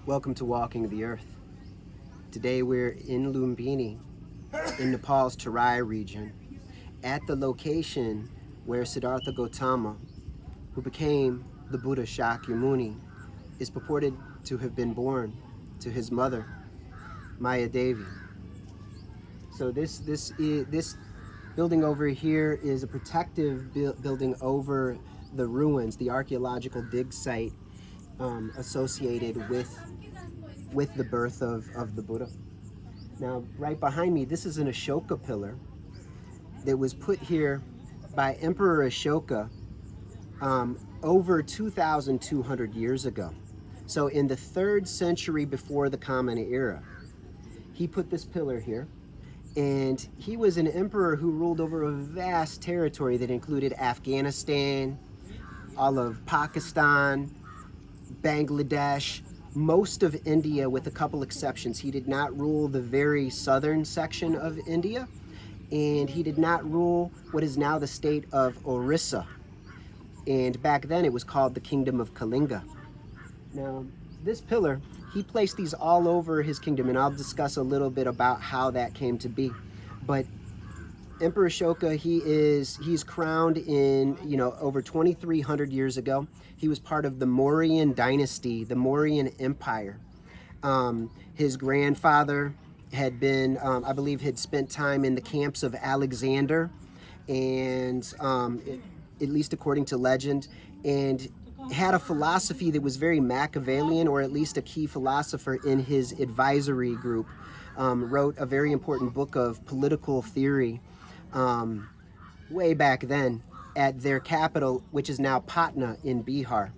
Welcome to Walking the Earth. Today we're in Lumbini, in Nepal's Terai region, at the location where Siddhartha Gautama, who became the Buddha Shakyamuni, is purported to have been born to his mother, Maya Devi. So this building over here is a protective building over the ruins, the archaeological dig site associated with the birth of the Buddha. Now, right behind me, this is an Ashoka pillar that was put here by Emperor Ashoka over 2,200 years ago. So in the 3rd century before the Common Era, he put this pillar here. And he was an emperor who ruled over a vast territory that included Afghanistan, all of Pakistan, Bangladesh, most of India with a couple exceptions. He did not rule the very southern section of India, and he did not rule what is now the state of Orissa. And back then it was called the Kingdom of Kalinga. Now, this pillar, he placed these all over his kingdom, and I'll discuss a little bit about how that came to be. But Emperor Ashoka, he's crowned in, over 2,300 years ago. He was part of the Mauryan dynasty, the Mauryan Empire. His grandfather had been, I believe, had spent time in the camps of Alexander, and at least according to legend, and had a philosophy that was very Machiavellian, or at least a key philosopher in his advisory group. Wrote a very important book of political theory way back then at their capital, which is now Patna in Bihar.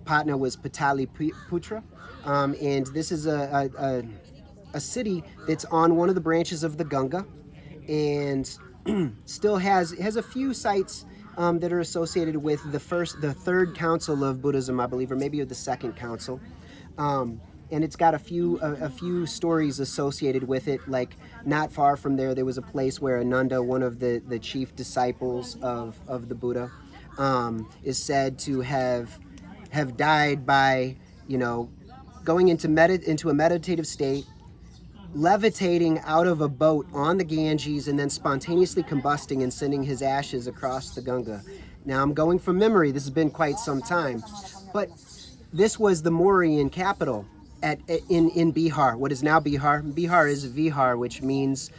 Patna was Pataliputra, and this is a city that's on one of the branches of the Ganga, and still has a few sites that are associated with the 3rd council of Buddhism, I believe, or maybe the 2nd council. And it's got a few stories associated with it. Like, not far from there was a place where Ananda, one of the chief disciples of the Buddha, is said to have died by, going into a meditative state, levitating out of a boat on the Ganges, and then spontaneously combusting and sending his ashes across the Ganga. Now, I'm going from memory. This has been quite some time. But this was the Mauryan capital in Bihar, what is now Bihar. Bihar is Vihar, which means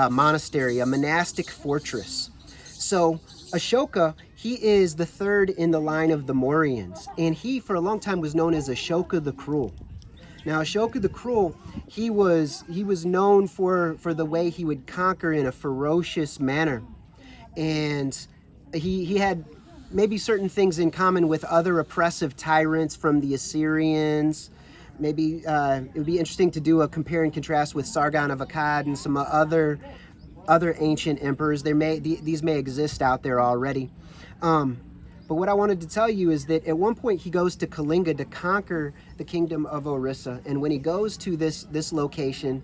monastery, a monastic fortress. So Ashoka, he is the 3rd in the line of the Mauryans, and he for a long time was known as Ashoka the Cruel. Now, Ashoka the Cruel, he was known for the way he would conquer in a ferocious manner, and he had maybe certain things in common with other oppressive tyrants from the Assyrians. Maybe it would be interesting to do a compare and contrast with Sargon of Akkad and some other ancient emperors. These may exist out there already. But what I wanted to tell you is that at one point he goes to Kalinga to conquer the kingdom of Orissa. And when he goes to this location,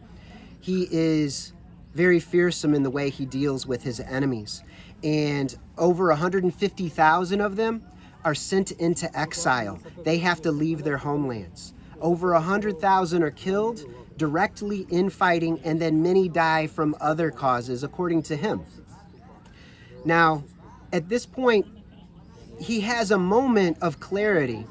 he is very fearsome in the way he deals with his enemies. And over 150,000 of them are sent into exile. They have to leave their homelands. Over 100,000 are killed directly in fighting, and then many die from other causes, according to him. Now, at this point, he has a moment of clarity,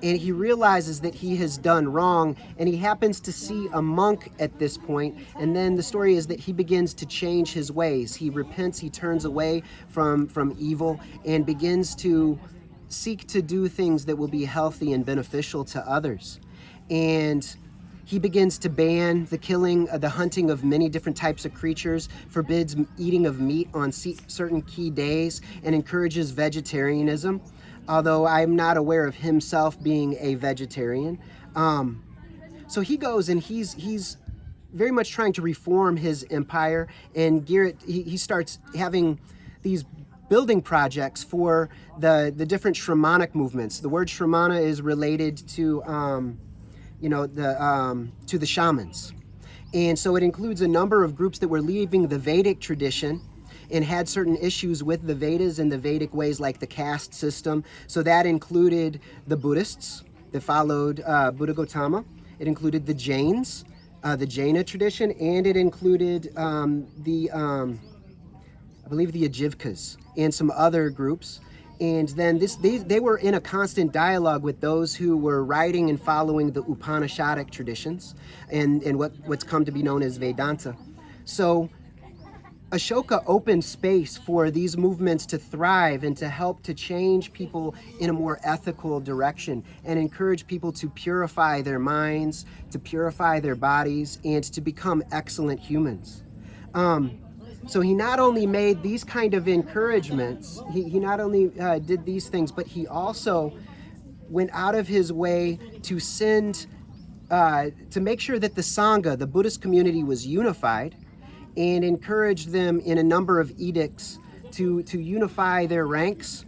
and he realizes that he has done wrong, and he happens to see a monk at this point, and then the story is that he begins to change his ways. He repents, he turns away from evil, and begins to seek to do things that will be healthy and beneficial to others. And he begins to ban the hunting of many different types of creatures, forbids eating of meat on certain key days, and encourages vegetarianism, although I'm not aware of himself being a vegetarian. So he goes and he's very much trying to reform his empire, and he starts having these building projects for the different Shramanic movements. The word Shramana is related to the shamans. And so it includes a number of groups that were leaving the Vedic tradition and had certain issues with the Vedas and the Vedic ways, like the caste system. So that included the Buddhists that followed Buddha Gautama, It included the Jains, the Jaina tradition, and it included I believe the Ajivkas and some other groups. And then they were in a constant dialogue with those who were writing and following the Upanishadic traditions and what's come to be known as Vedanta. So Ashoka opened space for these movements to thrive and to help to change people in a more ethical direction and encourage people to purify their minds, to purify their bodies, and to become excellent humans. So he not only made these kind of encouragements, he not only did these things, but he also went out of his way to send, to make sure that the Sangha, the Buddhist community, was unified, and encouraged them in a number of edicts to unify their ranks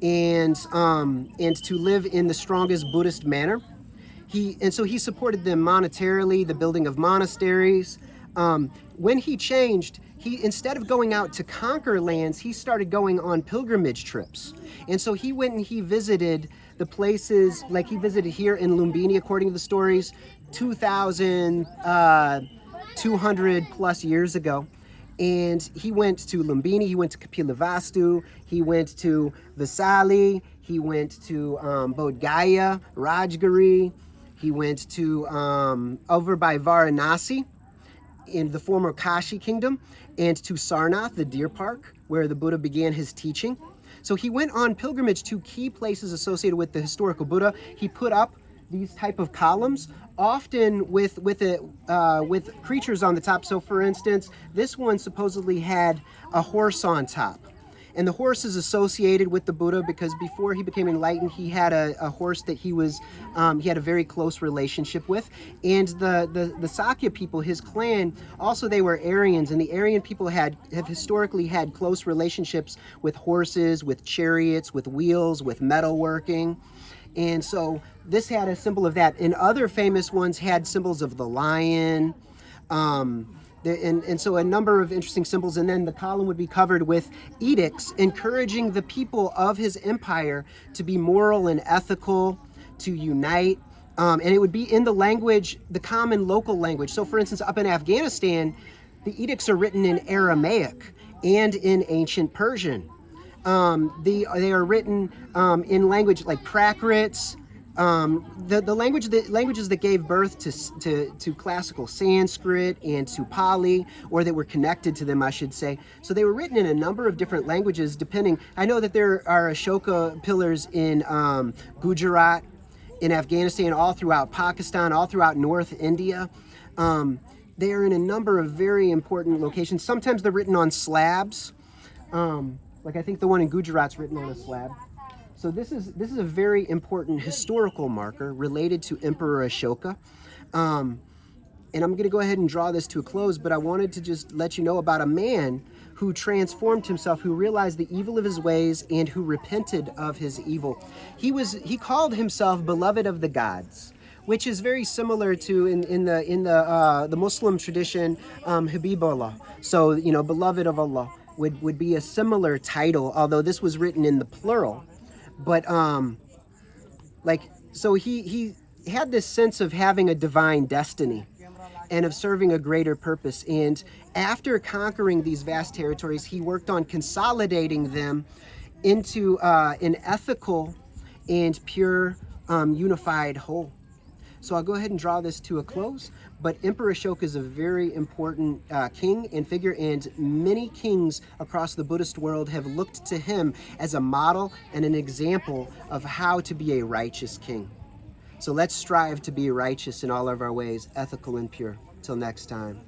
and to live in the strongest Buddhist manner. So he supported them monetarily, the building of monasteries. When he changed, instead of going out to conquer lands, he started going on pilgrimage trips. And so he went and he visited the places, like he visited here in Lumbini, according to the stories, 2,200 plus years ago. And he went to Lumbini, he went to Kapilavastu, he went to Vasali, he went to Bodh Gaya, Rajgiri, he went to over by Varanasi in the former Kashi kingdom, and to Sarnath, the deer park, where the Buddha began his teaching. So he went on pilgrimage to key places associated with the historical Buddha. He put up these type of columns, often with creatures on the top. So for instance, this one supposedly had a horse on top. And the horse is associated with the Buddha because before he became enlightened, he had a horse that he had a very close relationship with. And the Sakya people, his clan, also they were Aryans, and the Aryan people have historically had close relationships with horses, with chariots, with wheels, with metalworking. And so this had a symbol of that. And other famous ones had symbols of the lion, and so a number of interesting symbols. And then the column would be covered with edicts encouraging the people of his empire to be moral and ethical, to unite. And it would be in the language, the common local language. So for instance, up in Afghanistan, the edicts are written in Aramaic and in ancient Persian. They are written in language like Prakrits, the languages that gave birth to classical Sanskrit and to Pali, or that were connected to them, I should say. So they were written in a number of different languages, depending. I know that there are Ashoka pillars in Gujarat, in Afghanistan, all throughout Pakistan, all throughout North India. They are in a number of very important locations. Sometimes they're written on slabs. Like I think the one in Gujarat's written on a slab. So this is a very important historical marker related to Emperor Ashoka. And I'm going to go ahead and draw this to a close, but I wanted to just let you know about a man who transformed himself, who realized the evil of his ways, and who repented of his evil. He called himself beloved of the gods, which is very similar to in the Muslim tradition, Habibullah. So beloved of Allah would be a similar title, although this was written in the plural. But so he had this sense of having a divine destiny and of serving a greater purpose. And after conquering these vast territories, he worked on consolidating them into an ethical and pure unified whole. So I'll go ahead and draw this to a close. But Emperor Ashoka is a very important king and figure, and many kings across the Buddhist world have looked to him as a model and an example of how to be a righteous king. So let's strive to be righteous in all of our ways, ethical and pure. Till next time.